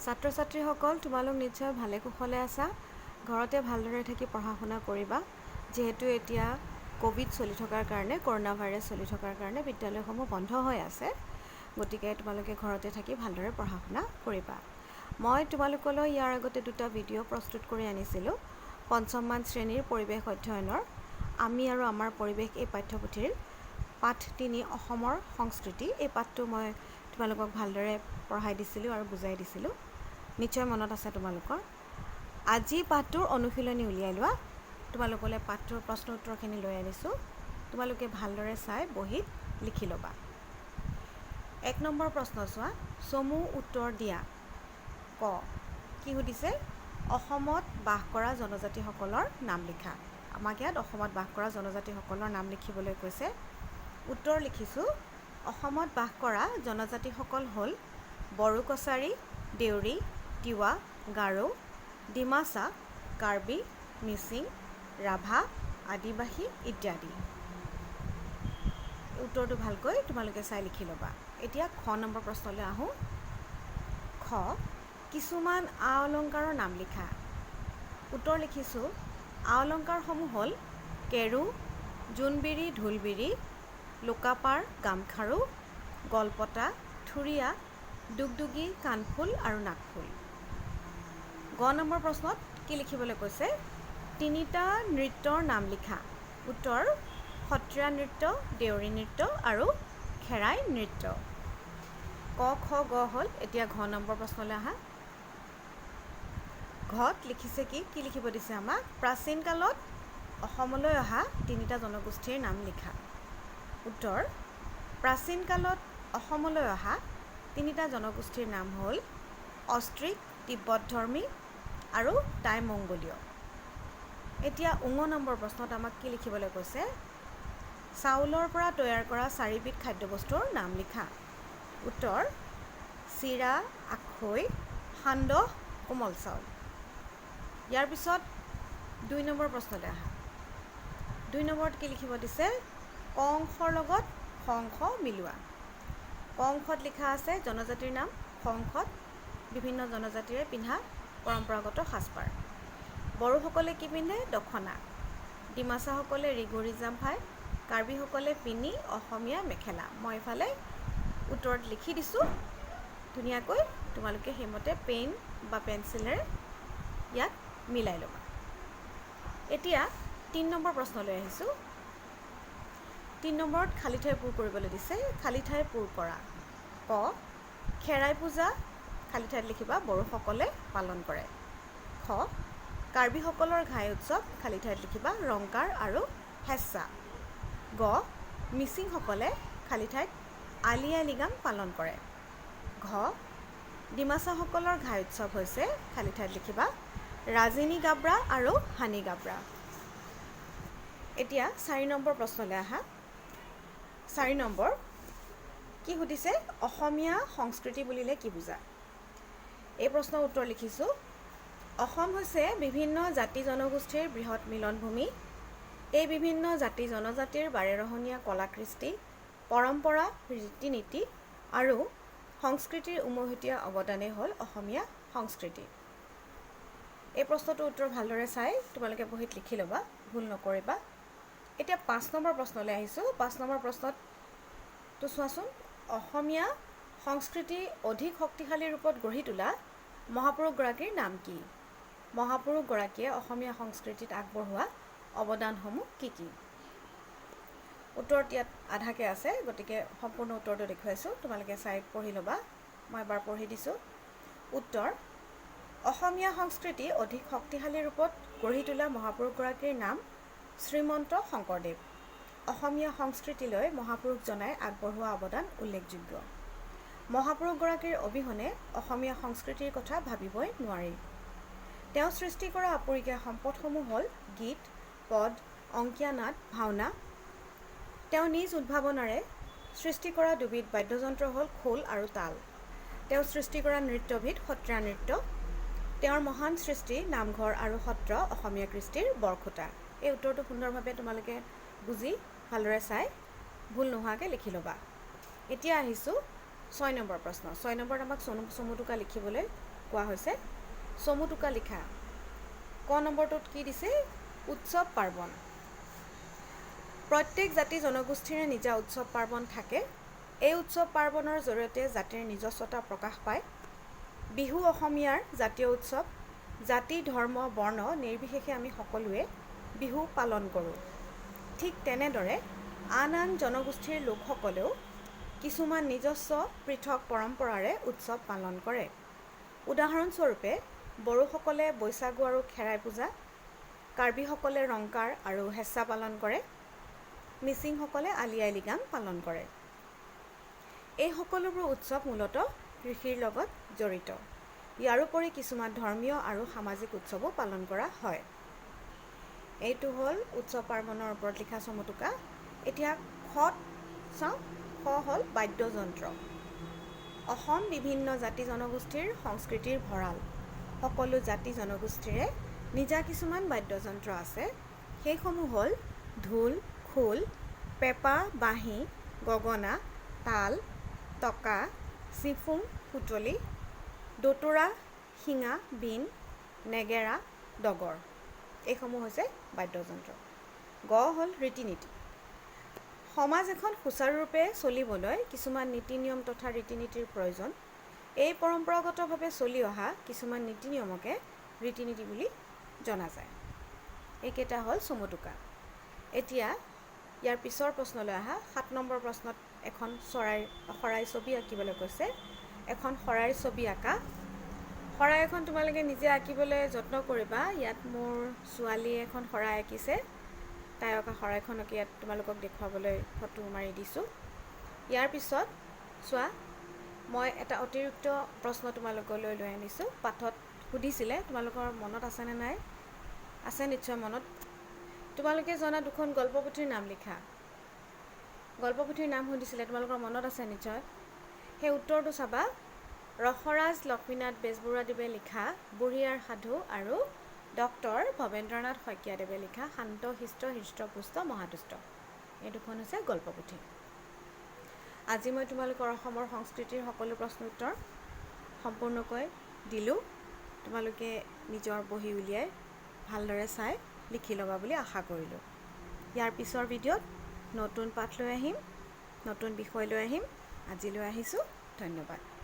ছাত্ৰ ছাত্ৰীসকল তোমালোক নিশ্চয় ভালে কুশলে আছা ঘৰতে ভালদৰে থাকি পঢ়া শুনা কৰিবা যেহেতু এতিয়া কোভিড চলি থকাৰ কাৰণে কৰোনা ভাইৰাছ চলি থকাৰ কাৰণে বিদ্যালয়সমূহ বন্ধ হৈ আছে গতিকে তোমালোকে ঘৰতে থাকি ভালদৰে পঢ়া শুনা কৰিবা মই তোমালোকলৈ ইয়াৰ আগতে দুটা ভিডিঅ' প্ৰস্তুত কৰি আনিছিলোঁ পঞ্চমমান শ্ৰেণীৰ পৰিৱেশ অধ্যয়নৰ আমি আৰু আমাৰ পৰিৱেশ এই পাঠ্যপুথিৰ পাঠ 3 অসমৰ সংস্কৃতি এই পাঠটো মই তোমালোকক ভালদৰে পঢ়াই দিছিলোঁ আৰু বুজাই দিছিলোঁ নিশ্চয় মনত আছে তোমালোকৰ আজি পাঠটোৰ অনুশীলনী উলিয়াই লোৱা তোমালোকলৈ পাঠটোৰ প্ৰশ্ন উত্তৰখিনি লৈ আনিছোঁ তোমালোকে ভালদৰে চাই বহিত লিখি ল'বা 1 নম্বৰ প্ৰশ্ন চোৱা চমু উত্তৰ দিয়া ক কি সুধিছে অসমত বাস কৰা জনজাতিসকলৰ নাম লিখা আমাক ইয়াত অসমত বাস কৰা জনজাতিসকলৰ নাম লিখিবলৈ কৈছে উত্তৰ লিখিছোঁ অসমত বাস কৰা জনজাতিসকল হ'ল বড়ো কছাৰী দেউৰী তিৱা গাৰো ডিমাছা কাৰ্বি মিচিং ৰাভা আদিবাসী ইত্যাদি উত্তৰটো ভালকৈ তোমালোকে চাই লিখি ল'বা এতিয়া খ নম্বৰ প্ৰশ্নলৈ আহোঁ খ কিছুমান আ অলংকাৰৰ নাম লিখা উত্তৰ লিখিছোঁ আ অলংকাৰসমূহ হ'ল কেৰু জোনবিৰি ঢোলবিৰি লোকাপাৰ গামখাৰু গলপতা থুৰীয়া দুগদুগী কাণফুল আৰু নাকফুল গ নম্বৰ প্ৰশ্নত কি লিখিবলৈ কৈছে তিনিটা নৃত্যৰ নাম লিখা উত্তৰ সত্ৰীয়া নৃত্য দেউৰী নৃত্য আৰু খেৰাই নৃত্য ক খ গ হ'ল এতিয়া ঘ নম্বৰ প্ৰশ্নলৈ আহা ঘত লিখিছে কি লিখিব দিছে আমাক প্ৰাচীন কালত অসমলৈ অহা তিনিটা জনগোষ্ঠীৰ নাম লিখা উত্তৰ প্ৰাচীন কালত অসমলৈ অহা তিনিটা জনগোষ্ঠীৰ নাম হ'ল অষ্ট্ৰিক তিব্বতধৰ্মী আৰু টাই মংগোলীয় এতিয়া উঙ নম্বৰ প্ৰশ্নত আমাক কি লিখিবলৈ কৈছে চাউলৰ পৰা তৈয়াৰ কৰা 4বিধ খাদ্যবস্তুৰ নাম লিখা উত্তৰ চিৰা আখৈ সান্দহ কোমল চাউল ইয়াৰ পিছত 2 নম্বৰ প্ৰশ্নলৈ আহা 2 নম্বৰত কি লিখিব দিছে ক অংশৰ লগত খ অংশ মিলোৱা ক অংশত লিখা আছে জনজাতিৰ নাম খ অংশত বিভিন্ন জনজাতিৰে পিন্ধা পৰম্পৰাগত সাজপাৰ বড়োসকলে কি পিন্ধে দখনা ডিমাছাসকলে ৰিগৰি জাম্ফাই কাৰ্বিসকলে পিনি অসমীয়া মেখেলা মই এফালে উত্তৰত লিখি দিছোঁ ধুনীয়াকৈ তোমালোকে সেইমতে পেন বা পেঞ্চিলেৰে ইয়াত মিলাই ল'বা এতিয়া 3 নম্বৰ প্ৰশ্নলৈ আহিছোঁ 3 নম্বৰত খালী ঠাই পূৰ কৰিবলৈ দিছে খালী ঠাই পূৰ কৰা ক খেৰাই পূজা খালী ঠাইত লিখিবা বড়োসকলে পালন কৰে খ কাৰ্বিসকলৰ ঘাই উৎসৱ খালী ঠাইত লিখিবা ৰংকাৰ আৰু হেঁচা গ মিচিংসকলে খালী ঠাইত আলি আই লৃগাং পালন কৰে ঘ ডিমাছাসকলৰ ঘাই উৎসৱ হৈছে খালী ঠাইত লিখিবা ৰাজিনী গাব্ৰা আৰু হানি গাব্ৰা এতিয়া 4 নম্বৰ প্ৰশ্নলৈ আহা 4 নম্বৰ কি সুধিছে অসমীয়া সংস্কৃতি বুলিলে কি বুজা এই প্ৰশ্নৰ উত্তৰ লিখিছোঁ অসম হৈছে বিভিন্ন জাতি জনগোষ্ঠীৰ বৃহৎ মিলনভূমি এই বিভিন্ন জাতি জনজাতিৰ বাৰেৰহণীয়া কলাকৃষ্টি পৰম্পৰা ৰীতি নীতি আৰু সংস্কৃতিৰ উমৈহতীয়া অৱদানেই হ'ল অসমীয়া সংস্কৃতি এই প্ৰশ্নটোৰ উত্তৰ ভালদৰে চাই তোমালোকে বহিত লিখি ল'বা ভুল নকৰিবা এতিয়া 5 নম্বৰ প্ৰশ্নলৈ আহিছোঁ 5 নম্বৰ প্ৰশ্নত তো চোৱাচোন অসমীয়া সংস্কৃতি অধিক শক্তিশালী ৰূপত গঢ়ি তোলা মহাপুৰুষগৰাকীৰ নাম কি মহাপুৰুষগৰাকীয়ে অসমীয়া সংস্কৃতিত আগবঢ়োৱা অৱদানসমূহ কি উত্তৰত ইয়াত আধাকে আছে গতিকে সম্পূৰ্ণ উত্তৰটো দেখুৱাইছোঁ তোমালোকে চাই পঢ়ি ল'বা মই এবাৰ পঢ়ি দিছোঁ উত্তৰ অসমীয়া সংস্কৃতি অধিক শক্তিশালী ৰূপত গঢ়ি তোলা মহাপুৰুষগৰাকীৰ নাম শ্ৰীমন্ত শংকৰদেৱ অসমীয়া সংস্কৃতিলৈ মহাপুৰুষজনাই আগবঢ়োৱা অৱদান উল্লেখযোগ্য মহাপুৰুষগৰাকীৰ অবিহনে অসমীয়া সংস্কৃতিৰ কথা ভাবিবই নোৱাৰি তেওঁ সৃষ্টি কৰা আপুৰুগীয়া সম্পদসমূহ হ'ল গীত পদ অংকীয়া নাট ভাওনা তেওঁ নিজ উদ্ভাৱনাৰে সৃষ্টি কৰা দুবিধ বাদ্যযন্ত্ৰ হ'ল খোল আৰু তাল তেওঁ সৃষ্টি কৰা নৃত্যবিধ সত্ৰীয়া নৃত্য তেওঁৰ মহান সৃষ্টি নামঘৰ আৰু সত্ৰ অসমীয়া কৃষ্টিৰ বৰখুঁটা এই উত্তৰটো সুন্দৰভাৱে তোমালোকে বুজি ভালদৰে চাই ভুল নোহোৱাকৈ লিখি ল'বা এতিয়া আহিছোঁ 6 নম্বৰ প্ৰশ্ন 6 নম্বৰত আমাক চমু টোকা লিখিবলৈ কোৱা হৈছে চমুটোকা লিখা। ক নম্বৰটোত কি দিছে? উৎসৱ পাৰ্বণ। প্ৰত্যেক জাতি জনগোষ্ঠীৰে নিজা উৎসৱ পাৰ্বণ থাকে। এই উৎসৱ পাৰ্বণৰ জৰিয়তে জাতিৰ নিজস্বতা প্ৰকাশ পায়। বিহু অসমীয়াৰ জাতীয় উৎসৱ। জাতি ধৰ্ম বৰ্ণ নিৰ্বিশেষে আমি সকলোৱে বিহু পালন কৰোঁ। ঠিক তেনেদৰে আন আন জনগোষ্ঠীৰ লোকসকলেও কিছুমান নিজস্ব পৃথক পৰম্পৰাৰে উৎসৱ পালন কৰে। উদাহৰণস্বৰূপে বড়োসকলে বৈশাগু আৰু খেৰাই পূজা, কাৰ্বিসকলে ৰংকাৰ আৰু হেঁচা পালন কৰে, মিচিংসকলে আলি আই লৃগাং পালন কৰে। এই সকলোবোৰ উৎসৱ মূলতঃ কৃষিৰ লগত জড়িত। ইয়াৰোপৰি কিছুমান ধৰ্মীয় আৰু সামাজিক উৎসৱো পালন কৰা হয়। এইটো হ'ল উৎসৱ পাৰ্বণৰ ওপৰত লিখা চমুটোকা। এতিয়া খত চাওঁ। খ হ'ল বাদ্যযন্ত্ৰ। অসম বিভিন্ন জাতি জনগোষ্ঠীৰ সংস্কৃতিৰ ভঁৰাল। সকলো জাতি জনগোষ্ঠীৰে নিজা কিছুমান বাদ্যযন্ত্ৰ আছে। সেইসমূহ হ'ল ঢোল, খোল, পেঁপা, বাঁহী, গগনা, তাল, টকা, চিফুং, সুতলি, দোতোৰা, শিঙা, বিন, নেগেৰা, ডগৰ। এইসমূহ হৈছে বাদ্যযন্ত্ৰ। গ হ'ল ৰীতি নীতি। সমাজ এখন সুচাৰুৰূপে চলিবলৈ কিছুমান নীতি নিয়ম তথা ৰীতি নীতিৰ প্ৰয়োজন। এই পৰম্পৰাগতভাৱে চলি অহা কিছুমান নীতি নিয়মকে ৰীতি নীতি বুলি জনা যায়। এইকেইটা হ'ল চমুটোকা। এতিয়া ইয়াৰ পিছৰ প্ৰশ্নলৈ আহা। 7 নম্বৰ প্ৰশ্নত এখন শৰাই ছবি আঁকিবলৈ কৈছে। এখন শৰাইৰ ছবি আঁকা। শৰাই এখন তোমালোকে নিজে আঁকিবলৈ যত্ন কৰিবা। ইয়াত মোৰ ছোৱালীয়ে এখন শৰাই আঁকিছে। তাই অঁকা শৰাইখনকে ইয়াত তোমালোকক দেখুৱাবলৈ ফটো মাৰি দিছোঁ। ইয়াৰ পিছত চোৱা, মই এটা অতিৰিক্ত প্ৰশ্ন তোমালোকলৈ লৈ আনিছোঁ। পাঠত সুধিছিলে, তোমালোকৰ মনত আছেনে নাই? আছে নিশ্চয় মনত। তোমালোকে জনা দুখন গল্পপুথিৰ নাম লিখা। গল্পপুথিৰ নাম সুধিছিলে, তোমালোকৰ মনত আছে নিশ্চয়। সেই উত্তৰটো চাবা। ৰসৰাজ লক্ষ্মীনাথ বেজবৰুৱাদেৱে লিখা বুঢ়ী আইৰ সাধু আৰু ডক্টৰ ভৱেন্দ্ৰনাথ শইকীয়াদেৱে লিখা শান্ত শিষ্ট হৃষ্টপুষ্ট মহাদুষ্ট। এই দুখন হৈছে গল্পপুথি। আজি মই তোমালোকৰ অসমৰ সংস্কৃতিৰ সকলো প্ৰশ্ন উত্তৰ সম্পূৰ্ণকৈ দিলোঁ। তোমালোকে নিজৰ বহি উলিয়াই ভালদৰে চাই লিখি ল'বা বুলি আশা কৰিলোঁ। ইয়াৰ পিছৰ ভিডিঅ'ত নতুন পাঠ লৈ আহিম, নতুন বিষয় লৈ আহিম। আজিলৈ আহিছোঁ। ধন্যবাদ।